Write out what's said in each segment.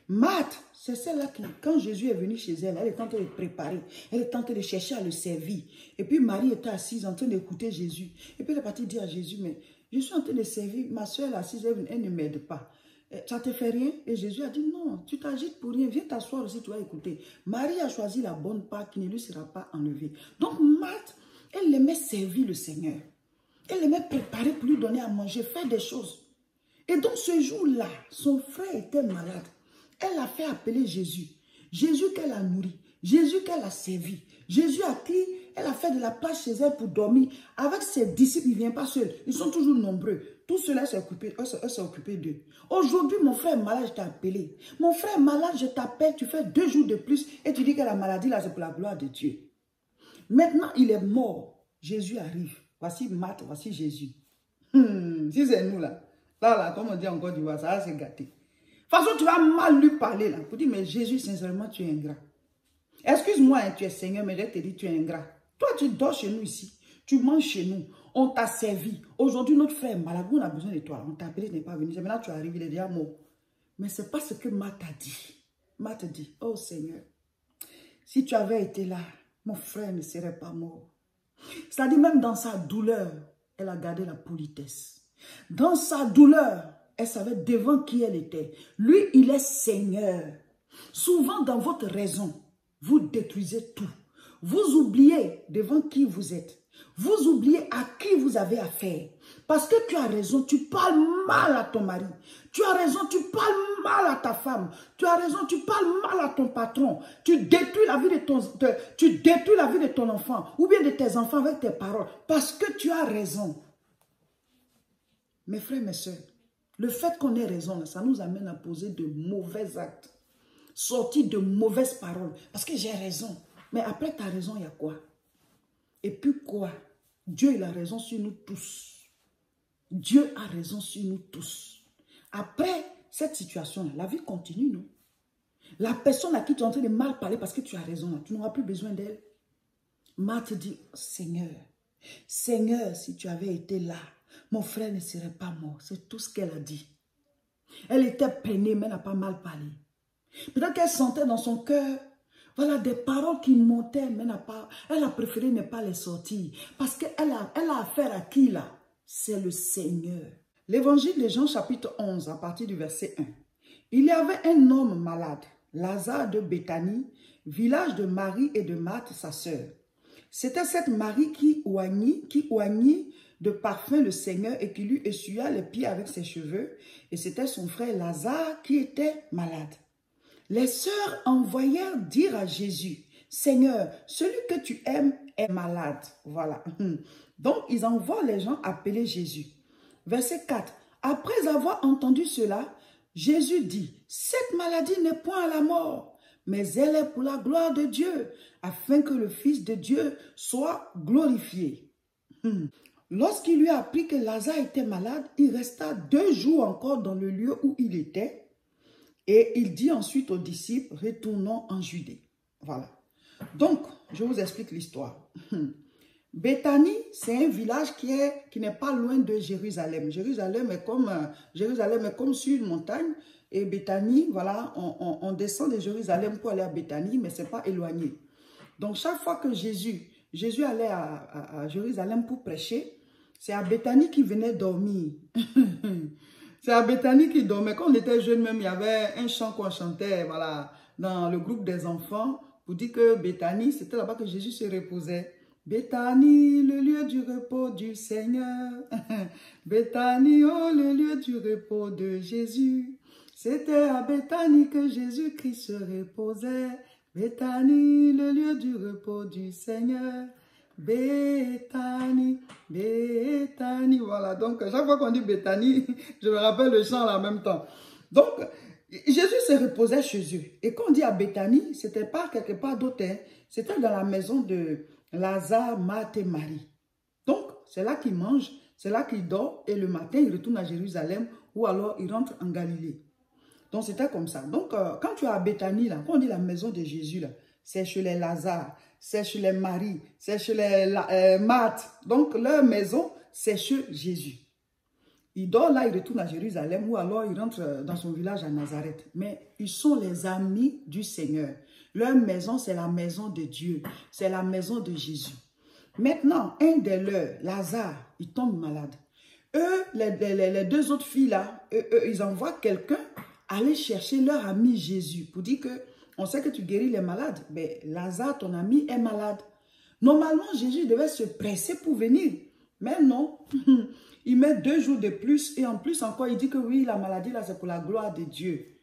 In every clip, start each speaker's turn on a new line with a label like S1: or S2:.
S1: Marthe, c'est celle-là qui, quand Jésus est venu chez elle, elle est en train de préparer, elle est en train de chercher à le servir. Et puis Marie était assise en train d'écouter Jésus. Et puis elle est partie dire à Jésus, mais je suis en train de servir, ma soeur est assise, elle ne m'aide pas. Ça te fait rien? Et Jésus a dit, non, tu t'agites pour rien, viens t'asseoir aussi, tu vas écouter. Marie a choisi la bonne part qui ne lui sera pas enlevée. Donc Marthe, elle aimait servir le Seigneur. Elle aimait préparer pour lui donner à manger, faire des choses. Et donc ce jour-là, son frère était malade. Elle a fait appeler Jésus. Jésus qu'elle a nourri. Jésus qu'elle a servi. Jésus à qui elle a fait de la place chez elle pour dormir. Avec ses disciples, il ne vient pas seul. Ils sont toujours nombreux. Tout cela s'est occupé d'eux. Aujourd'hui, mon frère est malade, je t'ai appelé. Mon frère est malade, je t'appelle. Tu fais 2 jours de plus et tu dis que la maladie, là, c'est pour la gloire de Dieu. Maintenant, il est mort. Jésus arrive. Voici Marthe, voici Jésus. Si c'est nous, là. Là, comme on dit en Côte d'Ivoire, ça va se gâter. De toute façon, tu vas mal lui parler là. Pour dire, mais Jésus, sincèrement, tu es ingrat. Excuse-moi, hein, tu es Seigneur, mais je te dis, tu es ingrat. Toi, tu dors chez nous ici. Tu manges chez nous. On t'a servi. Aujourd'hui, notre frère est malade. On a besoin de toi. On t'a appelé, tu n'es pas venu. Maintenant, tu arrives, il est déjà mort. Mais ce n'est pas ce que Marthe a dit. Marthe dit, oh Seigneur, si tu avais été là, mon frère ne serait pas mort. C'est-à-dire, même dans sa douleur, elle a gardé la politesse. Dans sa douleur, elle savait devant qui elle était. Lui, il est Seigneur. Souvent, dans votre raison, vous détruisez tout. Vous oubliez devant qui vous êtes. Vous oubliez à qui vous avez affaire. Parce que tu as raison, tu parles mal à ton mari. Tu as raison, tu parles mal à ta femme. Tu as raison, tu parles mal à ton patron. Tu détruis la vie de ton enfant ou bien de tes enfants avec tes paroles. Parce que tu as raison. Mes frères, mes soeurs, le fait qu'on ait raison, ça nous amène à poser de mauvais actes. Sortir de mauvaises paroles. Parce que j'ai raison. Mais après ta raison, il y a quoi? Et puis quoi? Dieu, il a raison sur nous tous. Dieu a raison sur nous tous. Après cette situation-là, la vie continue, non? La personne à qui tu es en train de mal parler parce que tu as raison, tu n'auras plus besoin d'elle. Marthe dit, Seigneur, Seigneur, si tu avais été là, mon frère ne serait pas mort. C'est tout ce qu'elle a dit. Elle était peinée, mais elle n'a pas mal parlé. Peut-être qu'elle sentait dans son cœur, voilà, des paroles qui montaient, mais elle a préféré ne pas les sortir. Parce qu'elle a affaire à qui là? C'est le Seigneur. L'évangile de Jean chapitre 11, à partir du verset 1. Il y avait un homme malade, Lazare de Béthanie, village de Marie et de Marthe, sa sœur. C'était cette Marie qui oignit de parfum le Seigneur et qui lui essuya les pieds avec ses cheveux. Et c'était son frère Lazare qui était malade. Les sœurs envoyèrent dire à Jésus, Seigneur, celui que tu aimes est malade. Voilà. Donc, ils envoient les gens appeler Jésus. Verset 4. Après avoir entendu cela, Jésus dit, cette maladie n'est point à la mort, mais elle est pour la gloire de Dieu, afin que le Fils de Dieu soit glorifié. Lorsqu'il lui a appris que Lazare était malade, il resta 2 jours encore dans le lieu où il était. Et il dit ensuite aux disciples, retournons en Judée. Voilà. Donc, je vous explique l'histoire. Béthanie, c'est un village qui n'est pas loin de Jérusalem. Jérusalem est comme sur une montagne. Et Béthanie, voilà, on descend de Jérusalem pour aller à Béthanie, mais ce n'est pas éloigné. Donc, chaque fois que Jésus allait à Jérusalem pour prêcher, c'est à Béthanie qu'il venait dormir. C'est à Béthanie qu'il dormait. Quand on était jeune même, il y avait un chant qu'on chantait, voilà, dans le groupe des enfants, pour dire que Béthanie, c'était là-bas que Jésus se reposait. Béthanie, le lieu du repos du Seigneur. Béthanie, oh, le lieu du repos de Jésus. C'était à Béthanie que Jésus-Christ se reposait. Béthanie, le lieu du repos du Seigneur. Béthanie, Béthanie. Voilà, donc chaque fois qu'on dit Béthanie, je me rappelle le chant là en même temps. Donc, Jésus se reposait chez eux. Et quand on dit à Béthanie, ce n'était pas quelque part d'autre, hein. C'était dans la maison de Lazare, Marthe et Marie. Donc, c'est là qu'il mange, c'est là qu'il dort, et le matin, il retourne à Jérusalem, ou alors il rentre en Galilée. Donc, c'était comme ça. Donc, quand tu es à Béthanie, là, quand on dit la maison de Jésus, là, c'est chez les Lazare, c'est chez les Marie, c'est chez les Marthe. Donc, leur maison, c'est chez Jésus. Il dort là, il retourne à Jérusalem ou alors il rentre dans son village à Nazareth. Mais ils sont les amis du Seigneur. Leur maison, c'est la maison de Dieu. C'est la maison de Jésus. Maintenant, un de leurs, Lazare, il tombe malade. Eux, les deux autres filles là, ils envoient quelqu'un aller chercher leur ami Jésus pour dire que on sait que tu guéris les malades. Mais Lazare, ton ami, est malade. Normalement, Jésus devait se presser pour venir. Mais non. Il met 2 jours de plus et en plus encore, il dit que oui, la maladie là, c'est pour la gloire de Dieu.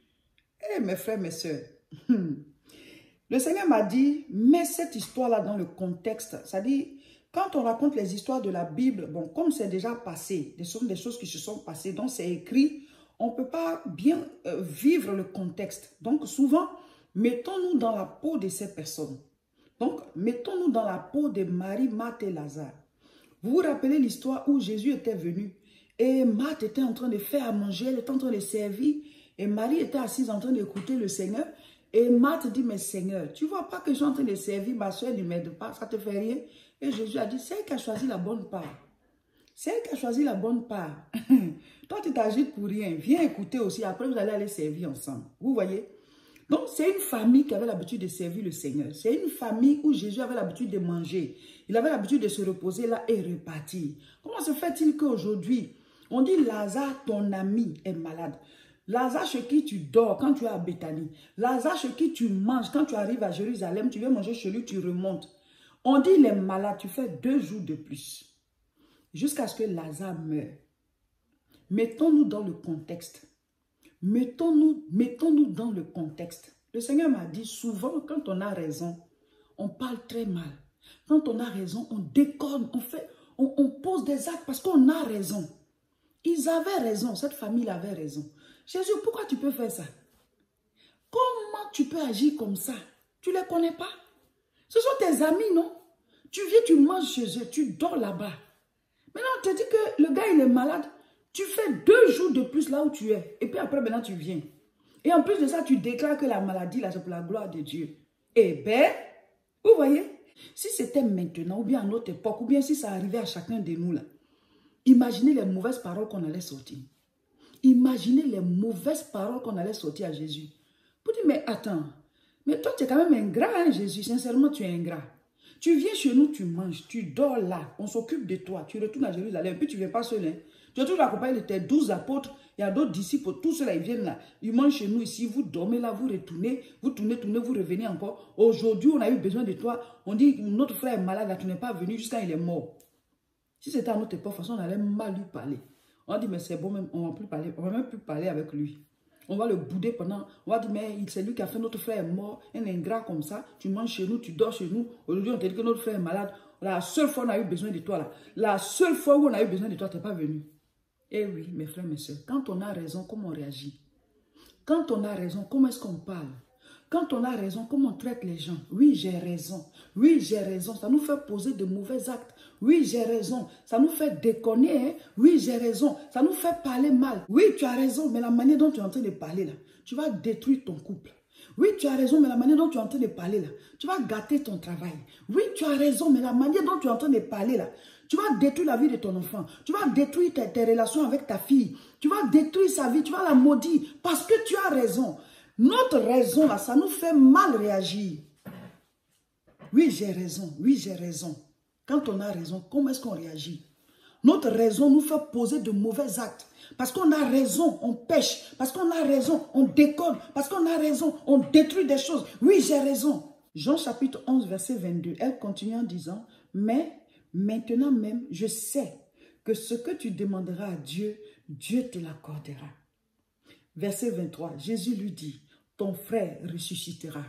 S1: Eh, mes frères, mes soeurs, le Seigneur m'a dit, mets cette histoire-là dans le contexte. C'est-à-dire, quand on raconte les histoires de la Bible, bon, comme c'est déjà passé, ce sont des choses qui se sont passées, donc c'est écrit, on ne peut pas bien vivre le contexte. Donc souvent, mettons-nous dans la peau de ces personnes. Donc, mettons-nous dans la peau de Marie, Marthe et Lazare. Vous vous rappelez l'histoire où Jésus était venu et Marthe était en train de faire à manger, elle était en train de servir et Marie était assise en train d'écouter le Seigneur et Marthe dit, mais Seigneur, tu ne vois pas que je suis en train de servir, ma soeur ne m'aide pas, ça te fait rien? Et Jésus a dit, c'est elle qui a choisi la bonne part. C'est elle qui a choisi la bonne part. Toi, tu t'agites pour rien. Viens écouter aussi, après vous allez aller servir ensemble. Vous voyez? Donc, c'est une famille qui avait l'habitude de servir le Seigneur. C'est une famille où Jésus avait l'habitude de manger. Il avait l'habitude de se reposer là et repartir. Comment se fait-il qu'aujourd'hui, on dit Lazare, ton ami, est malade? Lazare chez qui tu dors quand tu es à Béthanie. Lazare chez qui tu manges quand tu arrives à Jérusalem. Tu viens manger chez lui, tu remontes. On dit il est malade, tu fais 2 jours de plus. Jusqu'à ce que Lazare meure. Mettons-nous dans le contexte. Mettons-nous dans le contexte. Le Seigneur m'a dit souvent, quand on a raison, on parle très mal. Quand on a raison, on déconne, on pose des actes parce qu'on a raison. Ils avaient raison, cette famille avait raison. Jésus, pourquoi tu peux faire ça? Comment tu peux agir comme ça? Tu ne les connais pas? Ce sont tes amis, non? Tu viens, tu manges chez eux, tu dors là-bas. Maintenant, on te dit que le gars, il est malade. Tu fais 2 jours de plus là où tu es. Et puis après, maintenant, tu viens. Et en plus de ça, tu déclares que la maladie, là, c'est pour la gloire de Dieu. Eh bien, vous voyez, si c'était maintenant, ou bien à notre époque, ou bien si ça arrivait à chacun de nous, là, imaginez les mauvaises paroles qu'on allait sortir. Imaginez les mauvaises paroles qu'on allait sortir à Jésus. Pour dire, mais attends, mais toi, tu es quand même ingrat, hein, Jésus. Sincèrement, tu es ingrat. Tu viens chez nous, tu manges, tu dors là, on s'occupe de toi, tu retournes à Jérusalem, et puis tu ne viens pas seul, hein. Tu es toujours accompagné de tes 12 apôtres, il y a d'autres disciples, tous ceux-là, ils viennent là. Ils mangent chez nous ici, vous dormez là, vous retournez, vous tournez, vous revenez encore. Aujourd'hui, on a eu besoin de toi. On dit, notre frère est malade, là, tu n'es pas venu jusqu'à il est mort. Si c'était à notre époque, de toute façon, on allait mal lui parler. On a dit, mais c'est bon, même, on va même plus parler avec lui. On va le bouder pendant, on va dire, mais c'est lui qui a fait notre frère est mort, un ingrat comme ça, tu manges chez nous, tu dors chez nous. Aujourd'hui, on te dit que notre frère est malade. La seule fois où on a eu besoin de toi, là, la seule fois où on a eu besoin de toi, tu n'es pas venu. Eh oui, mes frères, mes soeurs, quand on a raison, comment on réagit? Quand on a raison, comment est-ce qu'on parle? Quand on a raison, comment on traite les gens? Oui, j'ai raison. Oui, j'ai raison. Ça nous fait poser de mauvais actes. Oui, j'ai raison. Ça nous fait déconner. Hein? Oui, j'ai raison. Ça nous fait parler mal. Oui, tu as raison, mais la manière dont tu es en train de parler là, tu vas détruire ton couple. Oui, tu as raison, mais la manière dont tu es en train de parler là, tu vas gâter ton travail. Oui, tu as raison, mais la manière dont tu es en train de parler là, tu vas détruire la vie de ton enfant. Tu vas détruire tes relations avec ta fille. Tu vas détruire sa vie. Tu vas la maudire parce que tu as raison. Notre raison là, ça nous fait mal réagir. Oui, j'ai raison. Oui, j'ai raison. Quand on a raison, comment est-ce qu'on réagit? Notre raison nous fait poser de mauvais actes. Parce qu'on a raison, on pêche. Parce qu'on a raison, on déconne. Parce qu'on a raison, on détruit des choses. Oui, j'ai raison. Jean chapitre 11, verset 22, elle continue en disant, mais maintenant même, je sais que ce que tu demanderas à Dieu, Dieu te l'accordera. Verset 23, Jésus lui dit, ton frère ressuscitera.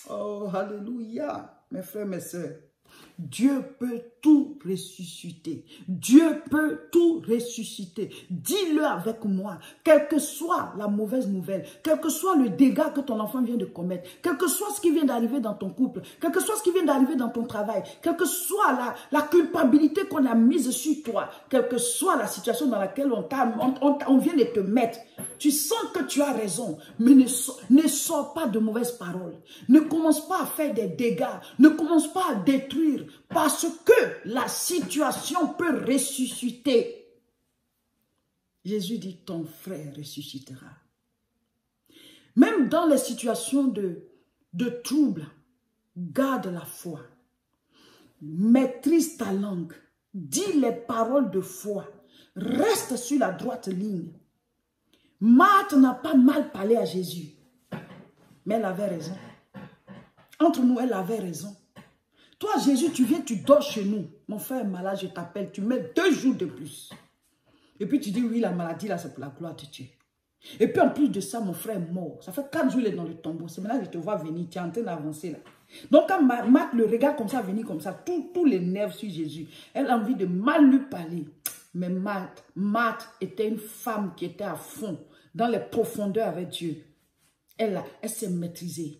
S1: Oh, alléluia, mes frères, mes sœurs. Dieu peut tout ressusciter. Dieu peut tout ressusciter. Dis-le avec moi. Quelle que soit la mauvaise nouvelle, quel que soit le dégât que ton enfant vient de commettre, quel que soit ce qui vient d'arriver dans ton couple, quel que soit ce qui vient d'arriver dans ton travail, quelle que soit la culpabilité qu'on a mise sur toi, quelle que soit la situation dans laquelle on vient de te mettre, tu sens que tu as raison, mais ne sors pas de mauvaises paroles. Ne commence pas à faire des dégâts. Ne commence pas à détruire parce que la situation peut ressusciter. Jésus dit, ton frère ressuscitera. Même dans les situations de trouble, garde la foi. Maîtrise ta langue. Dis les paroles de foi. Reste sur la droite ligne. Marthe n'a pas mal parlé à Jésus. Mais elle avait raison. Entre nous, elle avait raison. Toi, Jésus, tu viens, tu dors chez nous. Mon frère est malade, je t'appelle. Tu mets 2 jours de plus. Et puis tu dis, oui, la maladie, là, c'est pour la gloire de Dieu. Et puis en plus de ça, mon frère est mort. Ça fait 4 jours, il est dans le tombeau. C'est maintenant que je te vois venir. Tu es en train d'avancer là. Donc quand Marthe le regarde comme ça, venir comme ça, tous les nerfs sur Jésus. Elle a envie de mal lui parler. Mais Marthe était une femme qui était à fond dans les profondeurs avec Dieu. Elle s'est maîtrisée.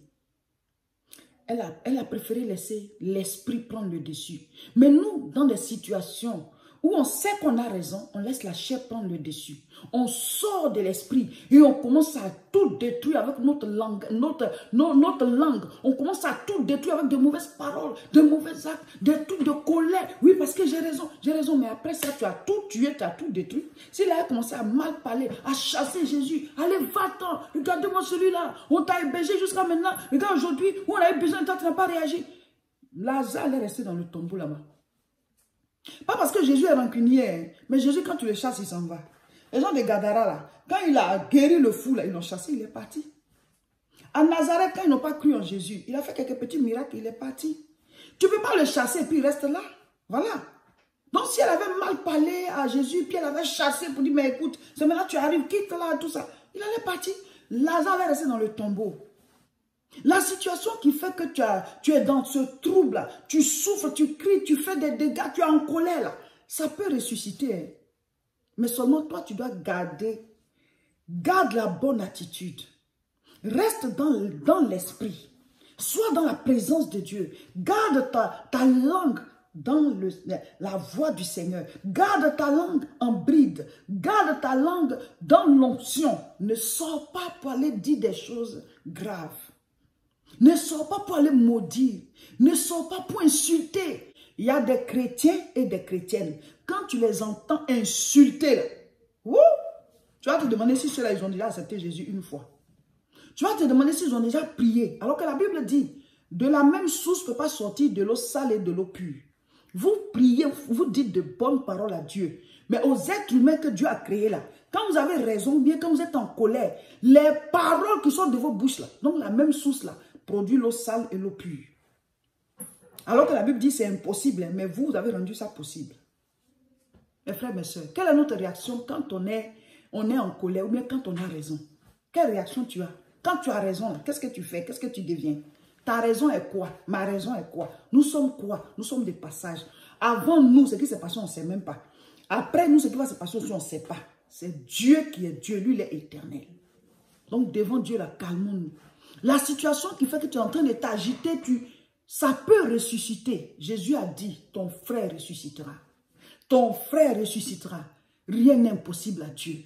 S1: Elle a préféré laisser l'esprit prendre le dessus. Mais nous, dans des situations où on sait qu'on a raison, on laisse la chair prendre le dessus. On sort de l'esprit et on commence à tout détruire avec notre langue, notre langue. On commence à tout détruire avec de mauvaises paroles, de mauvais actes, des trucs de colère. Oui, parce que j'ai raison. Mais après ça, tu as tout tué, tu as tout détruit. Si là, elle a commencé à mal parler, à chasser Jésus, allez, va-t'en, regarde-moi celui-là. On t'a hébergé jusqu'à maintenant. Regarde aujourd'hui, où on a eu besoin de toi, tu n'as pas réagi. Lazare est resté dans le tombeau là-bas. Pas parce que Jésus est rancunier, hein, mais Jésus, quand tu le chasses, il s'en va. Les gens de Gadara, là, quand il a guéri le fou, là, ils l'ont chassé, il est parti. À Nazareth, quand ils n'ont pas cru en Jésus, il a fait quelques petits miracles, il est parti. Tu ne peux pas le chasser et puis il reste là. Voilà. Donc si elle avait mal parlé à Jésus, puis elle avait chassé pour dire, mais écoute, c'est maintenant tu arrives, quitte là, tout ça. Il allait partir. Lazare est resté dans le tombeau. La situation qui fait que tu es dans ce trouble, tu souffres, tu cries, tu fais des dégâts, tu es en colère, là, ça peut ressusciter. Hein. Mais seulement toi, tu dois garde la bonne attitude. Reste dans l'esprit. Sois dans la présence de Dieu. Garde ta langue dans la voix du Seigneur. Garde ta langue en bride. Garde ta langue dans l'onction. Ne sors pas pour aller dire des choses graves. Ne sors pas pour aller maudire. Ne sors pas pour insulter. Il y a des chrétiens et des chrétiennes. Quand tu les entends insulter, là, tu vas te demander si ceux-là, ils ont déjà accepté Jésus une fois. Tu vas te demander s'ils ont déjà prié. Alors que la Bible dit, de la même source ne peut pas sortir de l'eau sale et de l'eau pure. Vous priez, vous dites de bonnes paroles à Dieu. Mais aux êtres humains que Dieu a créés là, quand vous avez raison, bien quand vous êtes en colère, les paroles qui sortent de vos bouches là, donc la même source là, produit l'eau sale et l'eau pure. Alors que la Bible dit c'est impossible, mais vous avez rendu ça possible. Mes frères, mes soeurs, quelle est notre réaction quand on est en colère ou bien quand on a raison? Quelle réaction tu as? Quand tu as raison, qu'est-ce que tu fais? Qu'est-ce que tu deviens? Ta raison est quoi? Ma raison est quoi? Nous sommes quoi? Nous sommes des passages. Avant nous, ce qui s'est passé, on ne sait même pas. Après nous, ce qui va se passer aussi, on ne sait pas. C'est Dieu qui est Dieu. Lui, il est éternel. Donc, devant Dieu, là, calmons-nous. La situation qui fait que tu es en train de t'agiter, ça peut ressusciter. Jésus a dit, ton frère ressuscitera. Ton frère ressuscitera. Rien n'est impossible à Dieu.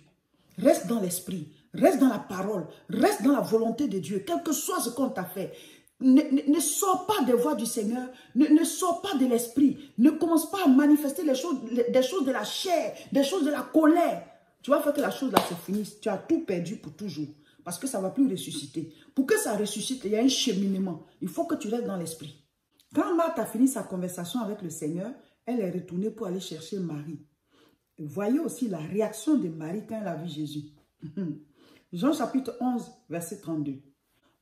S1: Reste dans l'esprit. Reste dans la parole. Reste dans la volonté de Dieu. Quel que soit ce qu'on t'a fait. Ne sors pas des voies du Seigneur. Ne sors pas de l'esprit. Ne commence pas à manifester des choses de la chair, des choses de la colère. Tu vas faire que la chose là se finisse. Tu as tout perdu pour toujours. Parce que ça ne va plus ressusciter. Pour que ça ressuscite, il y a un cheminement. Il faut que tu restes dans l'esprit. Quand Marthe a fini sa conversation avec le Seigneur, elle est retournée pour aller chercher Marie. Voyez aussi la réaction de Marie quand elle a vu Jésus. Jean chapitre 11, verset 32.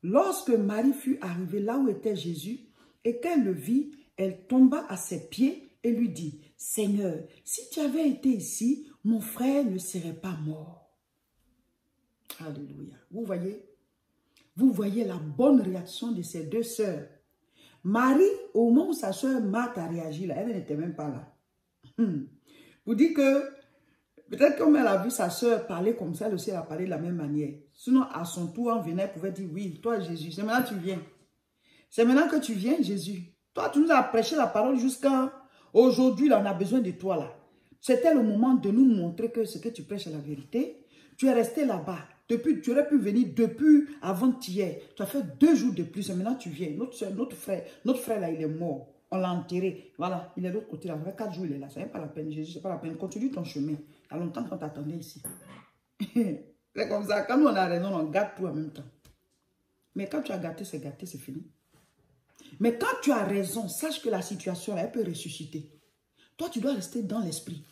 S1: Lorsque Marie fut arrivée là où était Jésus et qu'elle le vit, elle tomba à ses pieds et lui dit, « Seigneur, si tu avais été ici, mon frère ne serait pas mort. » Alléluia. Vous voyez la bonne réaction de ces deux sœurs. Marie, au moment où sa sœur Marthe a réagi, là, elle n'était même pas là. Vous dites que peut-être comme elle a vu sa sœur parler comme ça, elle aussi a parlé de la même manière. Sinon, à son tour, en venait, elle pouvait dire, oui, toi Jésus, c'est maintenant que tu viens. C'est maintenant que tu viens, Jésus. Toi, tu nous as prêché la parole jusqu'à aujourd'hui, là, on a besoin de toi, là. C'était le moment de nous montrer que ce que tu prêches est la vérité. Tu es resté là-bas. Tu aurais pu venir depuis avant-hier. Tu as fait 2 jours de plus et maintenant tu viens. Notre frère là, il est mort. On l'a enterré. Voilà, il est de l'autre côté là. Ça fait 4 jours, il est là. Ça n'est pas la peine, Jésus, c'est pas la peine. Continue ton chemin. Il y a longtemps qu'on t'attendait ici. C'est comme ça. Quand nous on a raison, on gâte tout en même temps. Mais quand tu as gâté, c'est fini. Mais quand tu as raison, sache que la situation, elle peut ressusciter. Toi, tu dois rester dans l'esprit.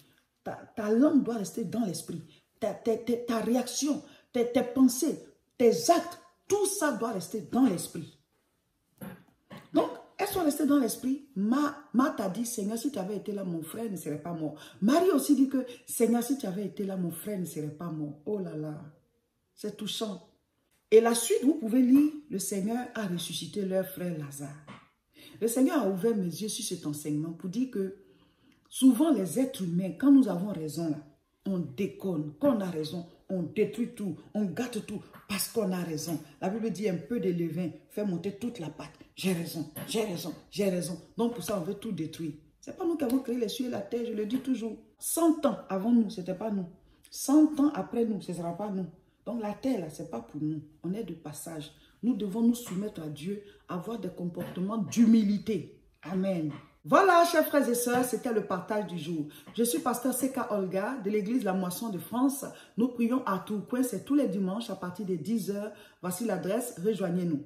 S1: Ta langue doit rester dans l'esprit. Ta réaction, tes pensées, tes actes, tout ça doit rester dans l'esprit. Donc, elles sont restées dans l'esprit. Ma t'a dit, Seigneur, si tu avais été là, mon frère ne serait pas mort. Marie aussi dit que, Seigneur, si tu avais été là, mon frère ne serait pas mort. Oh là là, c'est touchant. Et la suite, vous pouvez lire, le Seigneur a ressuscité leur frère Lazare. Le Seigneur a ouvert mes yeux sur cet enseignement pour dire que souvent les êtres humains, quand nous avons raison, là, on déconne. Quand on a raison, on détruit tout, on gâte tout parce qu'on a raison. La Bible dit un peu de levain fait monter toute la pâte. J'ai raison, j'ai raison, j'ai raison. Donc pour ça, on veut tout détruire. Ce n'est pas nous qui avons créé les cieux et la terre, je le dis toujours. 100 ans avant nous, ce n'était pas nous. 100 ans après nous, ce ne sera pas nous. Donc la terre, là, ce n'est pas pour nous. On est de passage. Nous devons nous soumettre à Dieu, avoir des comportements d'humilité. Amen. Voilà, chers frères et sœurs, c'était le partage du jour. Je suis pasteur Seka Olga de l'église La Moisson de France. Nous prions à Tourcoing, c'est tous les dimanches à partir de 10 h. Voici l'adresse, rejoignez-nous.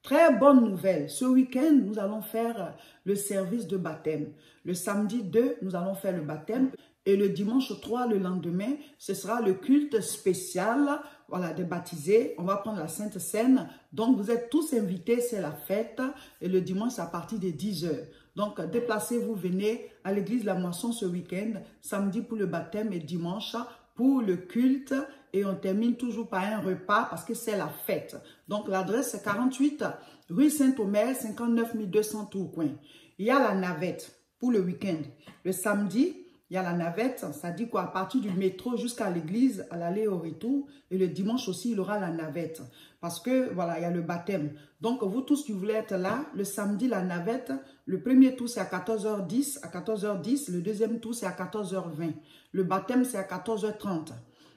S1: Très bonne nouvelle, ce week-end, nous allons faire le service de baptême. Le samedi 2, nous allons faire le baptême. Et le dimanche 3, le lendemain, ce sera le culte spécial, voilà, des baptisés. On va prendre la Sainte Seine. Donc, vous êtes tous invités, c'est la fête. Et le dimanche, c'est à partir de 10 h. Donc, déplacez-vous, venez à l'église La Moisson ce week-end, samedi pour le baptême et dimanche pour le culte. Et on termine toujours par un repas parce que c'est la fête. Donc, l'adresse c'est 48 rue Saint-Omer, 59 200 Tourcoing. Il y a la navette pour le week-end. Le samedi, il y a la navette, ça dit quoi? À partir du métro jusqu'à l'église, à l'aller au retour. Et le dimanche aussi, il y aura la navette. Parce que, voilà, il y a le baptême. Donc, vous tous qui voulez être là, le samedi, la navette, le premier tour, c'est à 14 h 10. À 14 h 10, le deuxième tour, c'est à 14 h 20. Le baptême, c'est à 14 h 30.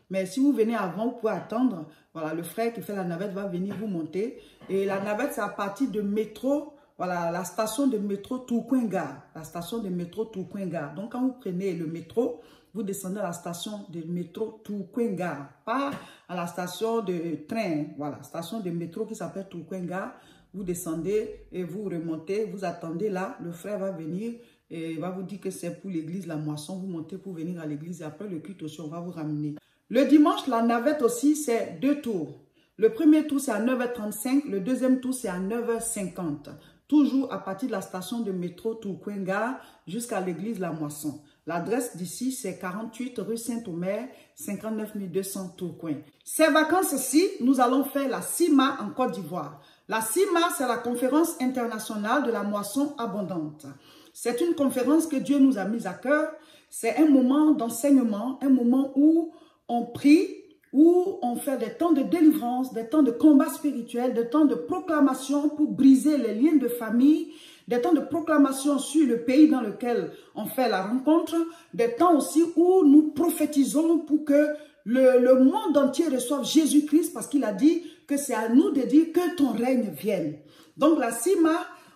S1: Mais si vous venez avant, vous pouvez attendre. Voilà, le frère qui fait la navette va venir vous monter. Et la navette, c'est à partir de métro. Voilà, la station de métro Tourcoing-Gare. La station de métro Tourcoing-Gare. Donc, quand vous prenez le métro, vous descendez à la station de métro Tourcoing-Gare. Pas à la station de train. Voilà, station de métro qui s'appelle Tourcoing-Gare. Vous descendez et vous remontez. Vous attendez là. Le frère va venir et il va vous dire que c'est pour l'église La Moisson. Vous montez pour venir à l'église et après le culte aussi, on va vous ramener. Le dimanche, la navette aussi, c'est 2 tours. Le premier tour, c'est à 9 h 35. Le deuxième tour, c'est à 9 h 50. Toujours à partir de la station de métro Tourcoing-Gare jusqu'à l'église La Moisson. L'adresse d'ici, c'est 48 rue Saint-Omer, 59 200 Tourcoing. Ces vacances-ci, nous allons faire la CIMA en Côte d'Ivoire. La CIMA, c'est la conférence internationale de la moisson abondante. C'est une conférence que Dieu nous a mise à cœur. C'est un moment d'enseignement, un moment où on prie, où on fait des temps de délivrance, des temps de combat spirituel, des temps de proclamation pour briser les liens de famille, des temps de proclamation sur le pays dans lequel on fait la rencontre, des temps aussi où nous prophétisons pour que le monde entier reçoive Jésus-Christ parce qu'il a dit que c'est à nous de dire que ton règne vienne. Donc la CIMA,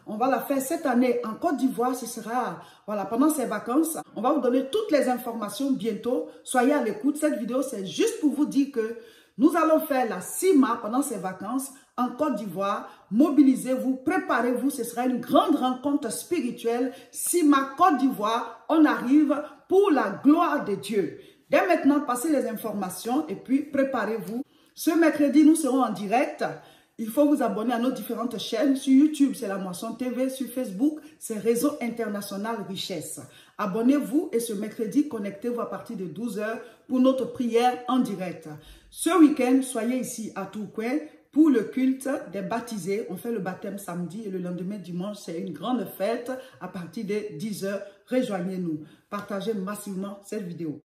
S1: on va la faire cette année en Côte d'Ivoire. Ce sera, voilà, pendant ces vacances. On va vous donner toutes les informations bientôt. Soyez à l'écoute. Cette vidéo, c'est juste pour vous dire que nous allons faire la CIMA pendant ces vacances en Côte d'Ivoire. Mobilisez-vous, préparez-vous. Ce sera une grande rencontre spirituelle. CIMA Côte d'Ivoire, on arrive pour la gloire de Dieu. Dès maintenant, passez les informations et puis préparez-vous. Ce mercredi, nous serons en direct. Il faut vous abonner à nos différentes chaînes. Sur YouTube, c'est La Moisson TV. Sur Facebook, c'est Réseau International Richesse. Abonnez-vous et ce mercredi, connectez-vous à partir de 12 h pour notre prière en direct. Ce week-end, soyez ici à Tourcoing pour le culte des baptisés. On fait le baptême samedi et le lendemain dimanche, c'est une grande fête à partir de 10 h. Rejoignez-nous. Partagez massivement cette vidéo.